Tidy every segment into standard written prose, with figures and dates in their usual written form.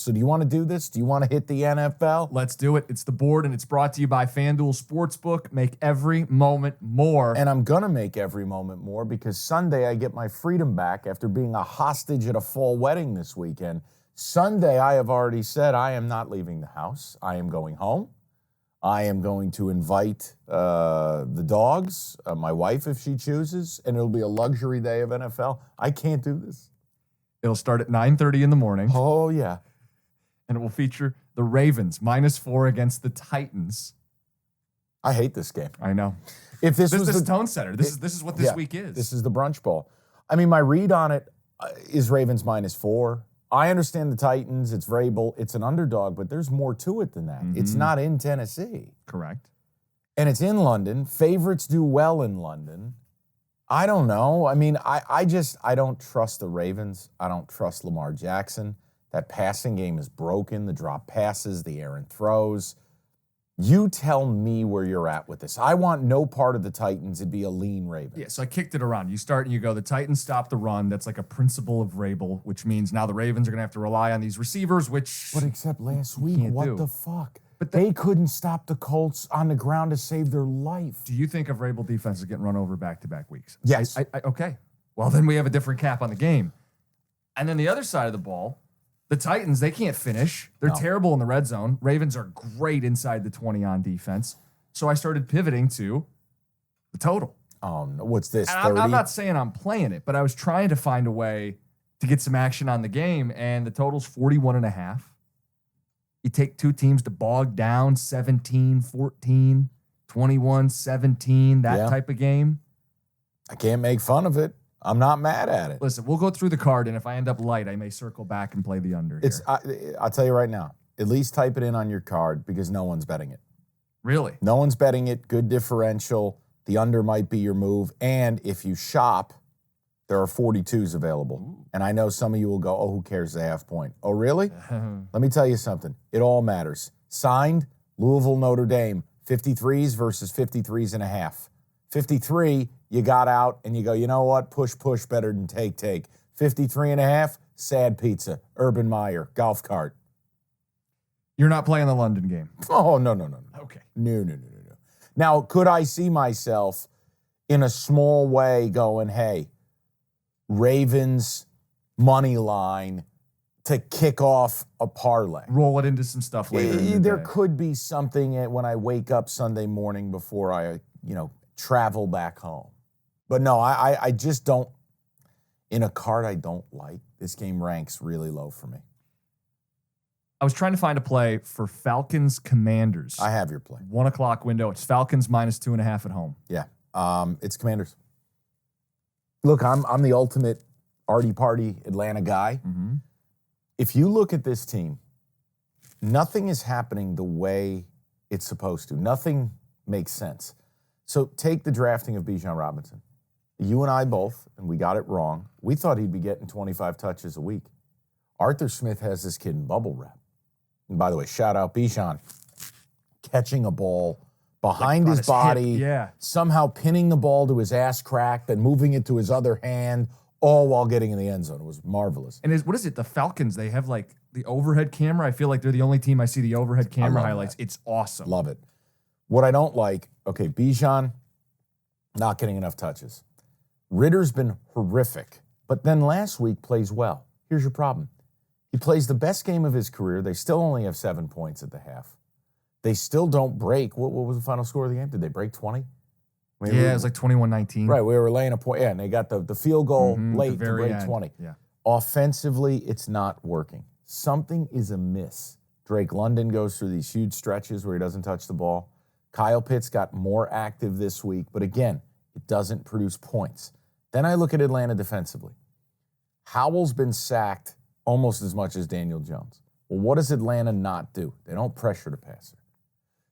So do you want to do this? Do you want to hit the NFL? Let's do it. It's the board, and it's brought to you by FanDuel Sportsbook. Make every moment more. And I'm going to make every moment more because Sunday I get my freedom back after being a hostage at a fall wedding this weekend. Sunday, I have already said I am not leaving the house. I am going home. I am going to invite the dogs, my wife if she chooses, and it'll be a luxury day of NFL. I can't do this. It'll start at 9:30 in the morning. Oh, yeah. And it will feature the Ravens, -4 against the Titans. I hate this game. I know. If this was the the tone setter. This is what this week is. This is the brunch bowl. I mean, my read on it is Ravens -4. I understand the Titans. It's Vrabel. It's an underdog, but there's more to it than that. Mm-hmm. It's not in Tennessee. Correct. And it's in London. Favorites do well in London. I don't know. I mean, I don't trust the Ravens. I don't trust Lamar Jackson. That passing game is broken. The drop passes, the errant throws. You tell me where you're at with this. I want no part of the Titans. It'd be a lean Ravens. Yeah, so I kicked it around. You start and you go, the Titans stop the run. That's like a principle of Vrabel, which means now the Ravens are going to have to rely on these receivers, which... But except last week, what the fuck? But they couldn't stop the Colts on the ground to save their life. Do you think a Vrabel defense is getting run over back-to-back weeks? Yes. Okay. Well, then we have a different cap on the game. And then the other side of the ball, the Titans, they can't finish. They're terrible in the red zone. Ravens are great inside the 20 on defense. So I started pivoting to the total. What's this, 30? I'm not saying I'm playing it, but I was trying to find a way to get some action on the game, and the total's 41.5. You take two teams to bog down 17-14, 21-17, that type of game. I can't make fun of it. I'm not mad at it. Listen, we'll go through the card, and if I end up light, I may circle back and play the under here. I'll tell you right now, at least type it in on your card because no one's betting it. Really? No one's betting it. Good differential. The under might be your move. And if you shop, there are 42s available. Ooh. And I know some of you will go, oh, who cares a half point? Oh, really? Let me tell you something. It all matters. Signed, Louisville, Notre Dame, 53s versus 53.5. 53, you got out and you go, you know what? Push better than take. 53.5, sad pizza, Urban Meyer, golf cart. You're not playing the London game. Oh, no. Okay. No. Now, could I see myself in a small way going, hey, Ravens money line to kick off a parlay? Roll it into some stuff later in the There day. could be something when I wake up Sunday morning before I, travel back home. But no, I just don't, in a card I don't like, this game ranks really low for me. I was trying to find a play for Falcons Commanders. I have your play. 1 o'clock window. It's Falcons -2.5 at home. Yeah. It's Commanders. Look, I'm the ultimate arty party Atlanta guy. Mm-hmm. If you look at this team, nothing is happening the way it's supposed to. Nothing makes sense. So take the drafting of Bijan Robinson. You and I both, and we got it wrong, we thought he'd be getting 25 touches a week. Arthur Smith has this kid in bubble wrap. And by the way, shout out Bijan. Catching a ball behind his body, somehow pinning the ball to his ass crack, then moving it to his other hand, all while getting in the end zone. It was marvelous. And what is it? The Falcons, they have like the overhead camera. I feel like they're the only team I see the overhead camera highlights. That. It's awesome. Love it. What I don't like, okay, Bijan, not getting enough touches. Ritter's been horrific, but then last week plays well. Here's your problem. He plays the best game of his career. They still only have 7 points at the half. They still don't break. What was the final score of the game? Did they break 20? It was like 21-19. Right, we were laying a point. Yeah, and they got the field goal late to break 20. Yeah. Offensively, it's not working. Something is amiss. Drake London goes through these huge stretches where he doesn't touch the ball. Kyle Pitts got more active this week, but again, it doesn't produce points. Then I look at Atlanta defensively. Howell's been sacked almost as much as Daniel Jones. Well, what does Atlanta not do? They don't pressure the passer.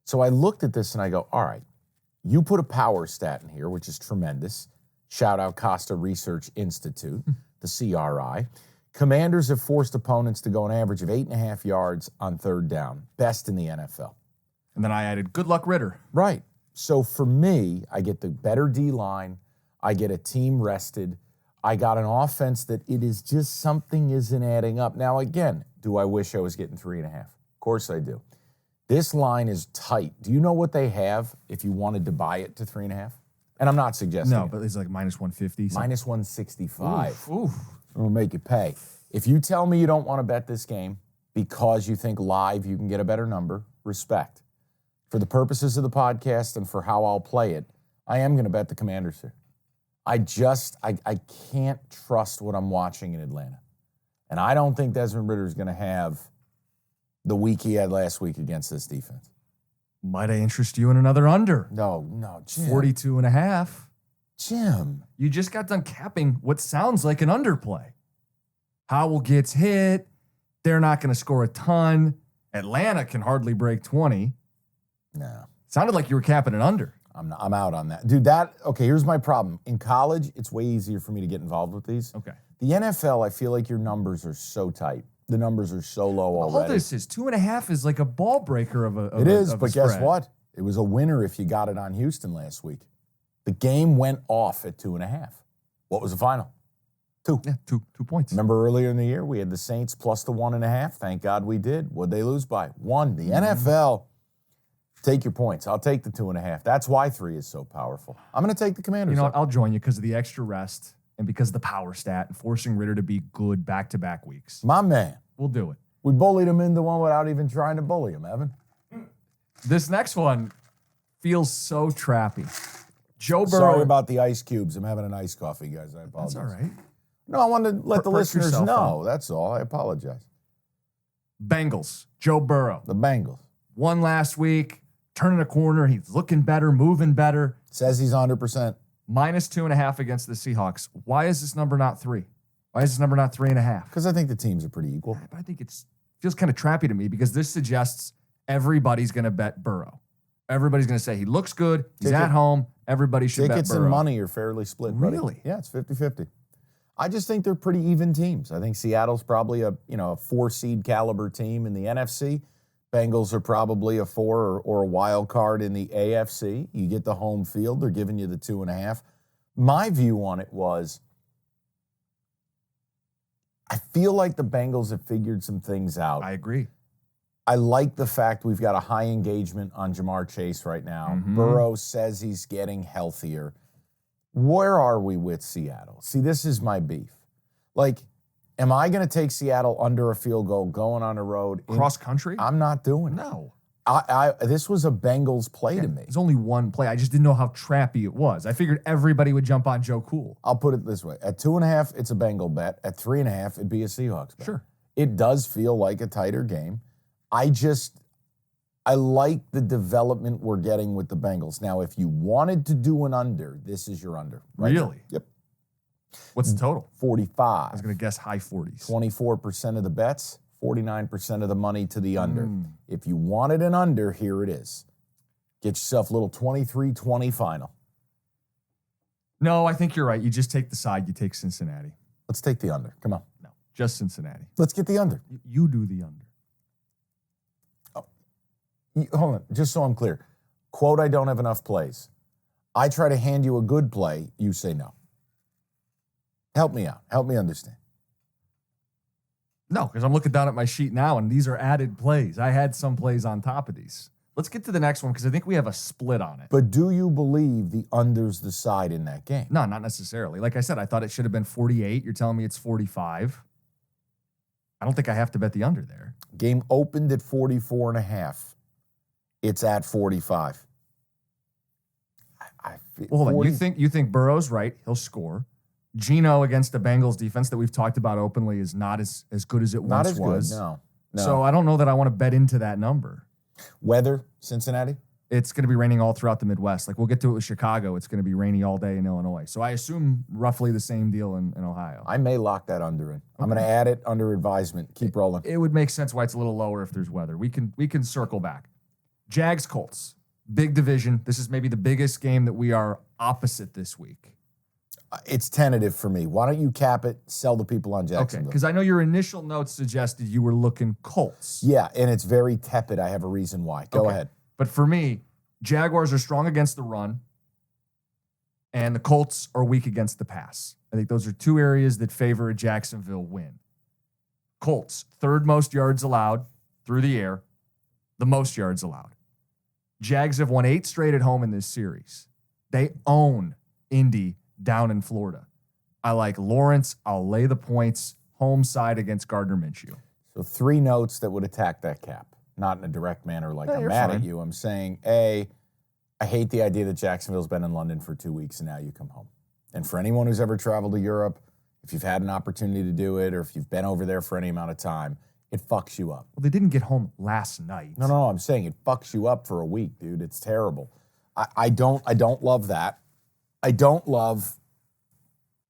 So I looked at this and I go, all right, you put a power stat in here, which is tremendous. Shout out Costa Research Institute, the CRI. Commanders have forced opponents to go an average of 8.5 yards on third down. Best in the NFL. And then I added good luck Ritter. Right. So for me, I get the better D-line. I get a team rested. I got an offense that it is just something isn't adding up. Now, again, do I wish I was getting 3.5? Of course I do. This line is tight. Do you know what they have if you wanted to buy it to 3.5? And I'm not suggesting No, but it's like minus 150. minus 165. Oof. We'll make you pay. If you tell me you don't want to bet this game because you think live you can get a better number, respect. For the purposes of the podcast and for how I'll play it, I am going to bet the Commanders here. I can't trust what I'm watching in Atlanta. And I don't think Desmond Ridder is going to have the week he had last week against this defense. Might I interest you in another under? No, Jim. 42.5. Jim. You just got done capping what sounds like an underplay. Howell gets hit. They're not going to score a ton. Atlanta can hardly break 20. No. Sounded like you were capping an under. I'm out on that. Dude, okay, here's my problem. In college, it's way easier for me to get involved with these. Okay. The NFL, I feel like your numbers are so tight. The numbers are so low already. All this is 2.5 is like a ball breaker of a It is, of a but guess spread. what? It was a winner if you got it on Houston last week. The game went off at 2.5. What was the final? 2. Yeah, 2 points. Remember earlier in the year, we had the Saints plus the 1.5. Thank God we did. What'd they lose by? 1. The NFL, take your points. I'll take the 2.5. That's why 3 is so powerful. I'm going to take the Commanders. You know what? I'll join you because of the extra rest and because of the power stat and forcing Ridder to be good back-to-back weeks. My man. We'll do it. We bullied him into one without even trying to bully him, Evan. This next one feels so trappy. Joe Burrow. Sorry about the ice cubes. I'm having an iced coffee, guys. I apologize. That's all right. No, I wanted to let the Perk listeners yourself know. up. That's all. I apologize. Bengals. Joe Burrow. The Bengals. Won last week. Turning a corner. He's looking better, moving better. Says he's 100%. Minus 2.5 against the Seahawks. Why is this number not 3? Why is this number not 3.5? Because I think the teams are pretty equal. But I think it feels kind of trappy to me because this suggests everybody's going to bet Burrow. Everybody's going to say he looks good. He's at home. Everybody should bet Burrow. Tickets and money are fairly split, buddy. Really? Yeah, it's 50-50. I just think they're pretty even teams. I think Seattle's probably a 4-seed caliber team in the NFC. Bengals are probably a 4 or a wild card in the AFC. You get the home field. They're giving you the 2.5. My view on it was I feel like the Bengals have figured some things out. I agree. I like the fact we've got a high engagement on Jamar Chase right now. Mm-hmm. Burrow says he's getting healthier. Where are we with Seattle? See, this is my beef. Like, am I going to take Seattle under a field goal going on the road? Cross country? I'm not doing it. No. This was a Bengals play to me. There's only one play. I just didn't know how trappy it was. I figured everybody would jump on Joe Cool. I'll put it this way. At 2.5, it's a Bengal bet. At 3.5, it'd be a Seahawks bet. Sure. It does feel like a tighter game. I like the development we're getting with the Bengals. Now, if you wanted to do an under, this is your under. Right? Really? Yep. What's the total? 45. I was going to guess high 40s. 24% of the bets, 49% of the money to the under. If you wanted an under, here it is. Get yourself a little 23-20 final. No, I think you're right. You just take the side. You take Cincinnati. Let's take the under. Come on. No, just Cincinnati. Let's get the under. You do the under. Hold on, just so I'm clear. Quote, I don't have enough plays. I try to hand you a good play, you say no. Help me out. Help me understand. No, because I'm looking down at my sheet now, and these are added plays. I had some plays on top of these. Let's get to the next one, because I think we have a split on it. But do you believe the under's the side in that game? No, not necessarily. Like I said, I thought it should have been 48. You're telling me it's 45. I don't think I have to bet the under there. Game opened at 44.5. It's at 45. Well, hold on. You think Burrow's right? He'll score. Geno against the Bengals defense that we've talked about openly is not as good as it once was. No. So I don't know that I want to bet into that number. Weather, Cincinnati? It's going to be raining all throughout the Midwest. Like we'll get to it with Chicago. It's going to be rainy all day in Illinois. So I assume roughly the same deal in Ohio. I may lock that under in. I'm going to add it under advisement. Keep rolling. It would make sense why it's a little lower if there's weather. We can circle back. Jags Colts, big division. This is maybe the biggest game that we are opposite this week. It's tentative for me. Why don't you cap it, sell the people on Jacksonville? Okay, because I know your initial notes suggested you were looking Colts. Yeah, and it's very tepid. I have a reason why. Go ahead. But for me, Jaguars are strong against the run, And the Colts are weak against the pass. I think those are two areas that favor a Jacksonville win. Colts, third most yards allowed through the air, the most yards allowed. Jags have won 8 straight at home in this series. They own Indy down in Florida. I like Lawrence. I'll lay the points home side against Gardner Minshew. So 3 notes that would attack that cap. Not in a direct manner like I'm mad at you. I'm saying, A, I hate the idea that Jacksonville's been in London for 2 weeks and now you come home. And for anyone who's ever traveled to Europe, if you've had an opportunity to do it or if you've been over there for any amount of time, it fucks you up. Well, they didn't get home last night. No, I'm saying it fucks you up for a week, dude. It's terrible. I don't love that. I don't love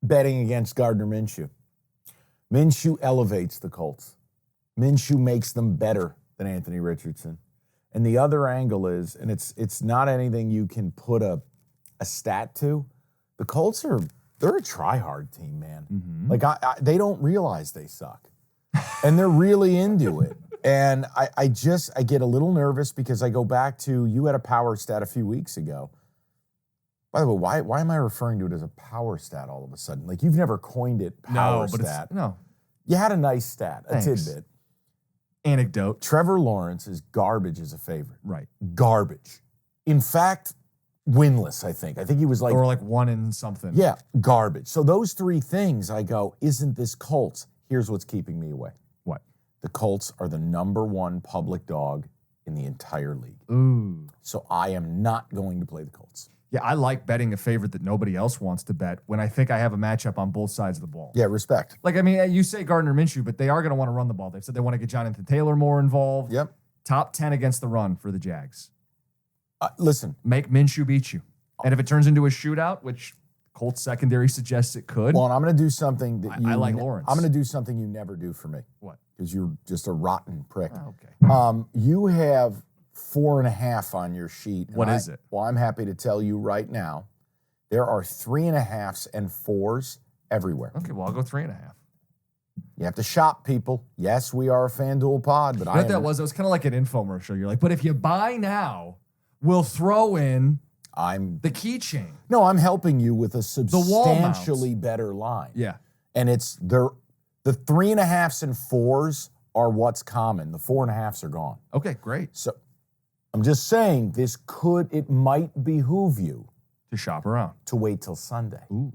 betting against Gardner Minshew. Minshew elevates the Colts. Minshew makes them better than Anthony Richardson. And the other angle is, and it's not anything you can put a stat to, the Colts they're a try-hard team, man. Mm-hmm. Like, they don't realize they suck. And they're really into it. And I get a little nervous because I go back to, you had a power stat a few weeks ago. By the way, why am I referring to it as a power stat all of a sudden? Like, you've never coined it power stat. No. You had a nice stat, a tidbit. Anecdote. Trevor Lawrence is garbage as a favorite. Right. Garbage. In fact, winless, I think. I think he was like... Or like 1 in something. Yeah, garbage. So those 3 things, I go, isn't this Colts? Here's what's keeping me away. What? The Colts are the #1 public dog in the entire league. Ooh. So I am not going to play the Colts. Yeah, I like betting a favorite that nobody else wants to bet when I think I have a matchup on both sides of the ball. Yeah, respect. Like, I mean, you say Gardner Minshew, but they are going to want to run the ball. They've said they want to get Jonathan Taylor more involved. Yep. Top 10 against the run for the Jags. Listen. Make Minshew beat you. And if it turns into a shootout, which Colts secondary suggests it could. Well, and I'm going to do something that I like Lawrence. I'm going to do something you never do for me. What? Because you're just a rotten prick. Oh, okay. You have 4.5 on your sheet. What is it? Well, I'm happy to tell you right now, there are 3.5s and 4s everywhere. Okay, well, I'll go 3.5. You have to shop, people. Yes, we are a FanDuel pod, but You know what that was? It was kind of like an infomercial. You're like, but if you buy now, we'll throw in the keychain. No, I'm helping you with a substantially better line. Yeah. And it's the 3.5s and 4s are what's common. The 4.5s are gone. Okay, great. So I'm just saying it might behoove you to shop around. To wait till Sunday. Ooh.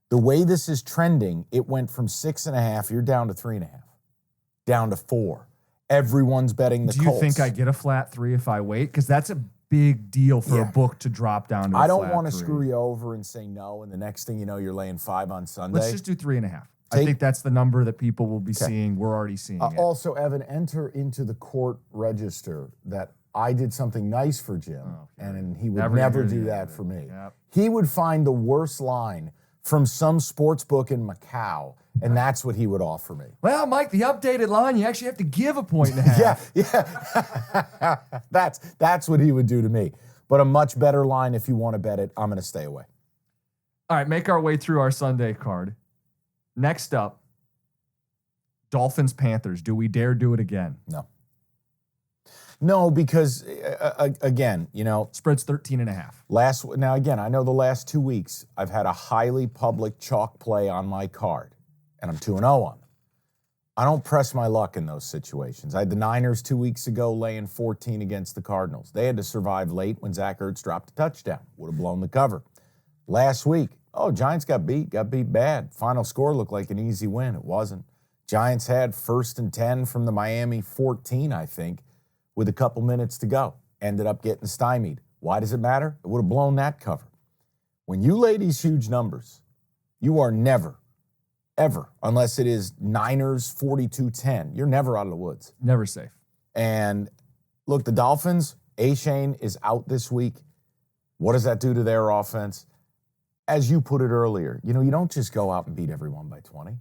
The way this is trending, it went from 6.5, you're down to 3.5, down to 4. Everyone's betting the Colts. Do you think I get a flat 3 if I wait? Because that's a big deal for a book to drop down to a I don't flat want to 3. screw you over and say no, and the next thing you know, you're laying 5 on Sunday. Let's just do 3.5. I think that's the number that people will be seeing. We're already seeing it. Also, Evan, enter into the court register that I did something nice for Jim, and he would never do that for me. Yep. He would find the worst line from some sports book in Macau, and that's what he would offer me. Well, Mike, the updated line, you actually have to give a 1.5. Yeah. That's what he would do to me. But a much better line, if you want to bet it, I'm going to stay away. All right, make our way through our Sunday card. Next up, Dolphins, Panthers. Do we dare do it again? No, because, again, Spread's 13.5. Now, again, I know the last 2 weeks I've had a highly public chalk play on my card, and I'm 2-0 on them. I don't press my luck in those situations. I had the Niners 2 weeks ago laying 14 against the Cardinals. They had to survive late when Zach Ertz dropped a touchdown. Would have blown the cover. Last week, Giants got beat bad. Final score looked like an easy win. It wasn't. Giants had 1st and 10 from the Miami 14, I think, with a couple minutes to go. Ended up getting stymied. Why does it matter? It would have blown that cover. When you lay these huge numbers, you are never, ever, unless it is Niners 42-10, you're never out of the woods. Never safe. And look, the Dolphins, A-Shane is out this week. What does that do to their offense? As you put it earlier, you don't just go out and beat everyone by 20.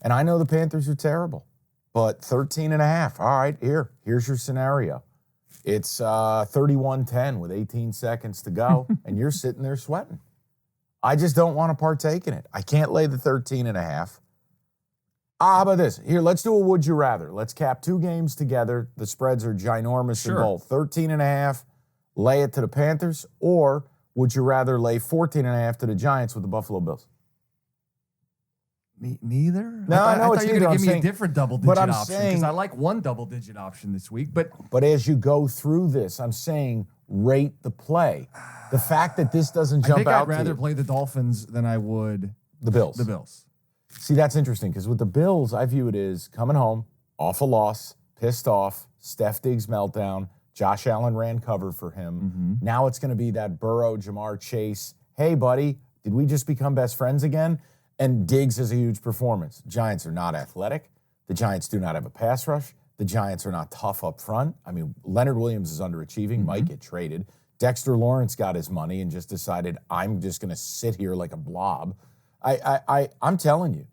And I know the Panthers are terrible, but 13.5. All right, here's your scenario. It's 31-10 with 18 seconds to go, and you're sitting there sweating. I just don't want to partake in it. I can't lay the 13.5. How about this? Here, let's do a would you rather. Let's cap 2 games together. The spreads are ginormous in both. 13.5, lay it to the Panthers, or would you rather lay 14.5 to the Giants with the Buffalo Bills? Neither? No, I know I it's thought you were going to give me saying, a different double-digit but I'm option because saying, I like one double-digit option this week. But as you go through this, I'm saying rate the play. The fact that this doesn't jump out to you. I think I'd rather play the Dolphins than I would the Bills. The Bills. See, that's interesting because with the Bills, I view it as coming home, off a loss, pissed off, Steph Diggs meltdown, Josh Allen ran cover for him. Now it's going to be that Burrow, Jamar Chase, hey, buddy, did we just become best friends again? And Diggs is a huge performance. Giants are not athletic. The Giants do not have a pass rush. The Giants are not tough up front. I mean, Leonard Williams is underachieving, might get traded. Dexter Lawrence got his money and just decided, I'm just going to sit here like a blob. I'm telling you,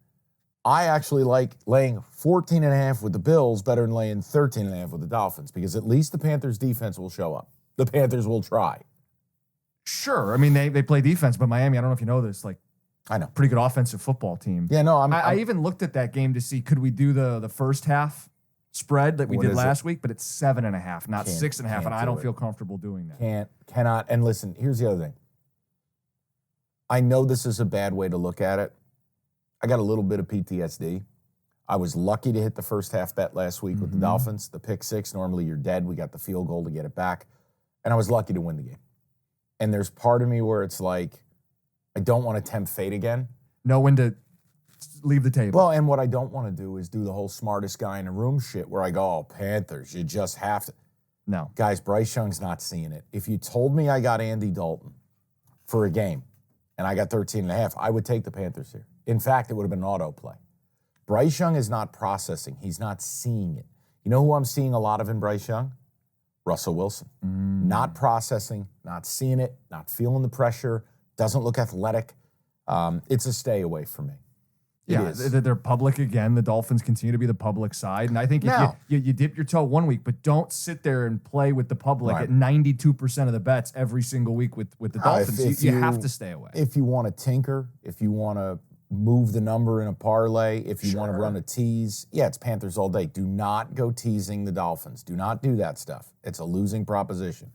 I actually like laying 14.5 with the Bills better than laying 13.5 with the Dolphins because at least the Panthers' defense will show up. The Panthers will try. Sure. I mean, they play defense, but Miami, I don't know if you know this, like, I know. pretty good offensive football team. Yeah, no, I even looked at that game to see, could we do the first half spread that we did last week? But it's 7.5, not 6.5, and I don't feel comfortable doing that. Cannot. And listen, here's the other thing. I know this is a bad way to look at it. I got a little bit of PTSD. I was lucky to hit the first half bet last week with the Dolphins. The pick six, normally you're dead. We got the field goal to get it back. And I was lucky to win the game. And there's part of me where it's like, I don't want to tempt fate again. Know when to leave the table. Well, and what I don't want to do is do the whole smartest guy in the room shit where I go, oh, Panthers, you just have to. No. Guys, Bryce Young's not seeing it. If you told me I got Andy Dalton for a game and I got 13.5, I would take the Panthers here. In fact, it would have been an auto play. Bryce Young is not processing. He's not seeing it. You know who I'm seeing a lot of in Bryce Young? Russell Wilson. Not processing, not seeing it, not feeling the pressure, doesn't look athletic. It's a stay away from me. Yeah, they're public again. The Dolphins continue to be the public side. And I think if you dip your toe one week, but don't sit there and play with the public at 92% of the bets every single week with the Dolphins. If you have to stay away. If you want to tinker, if you want to move the number in a parlay, if you want to run a tease, it's Panthers all day. Do not go teasing the Dolphins. Do not do that stuff. It's a losing proposition.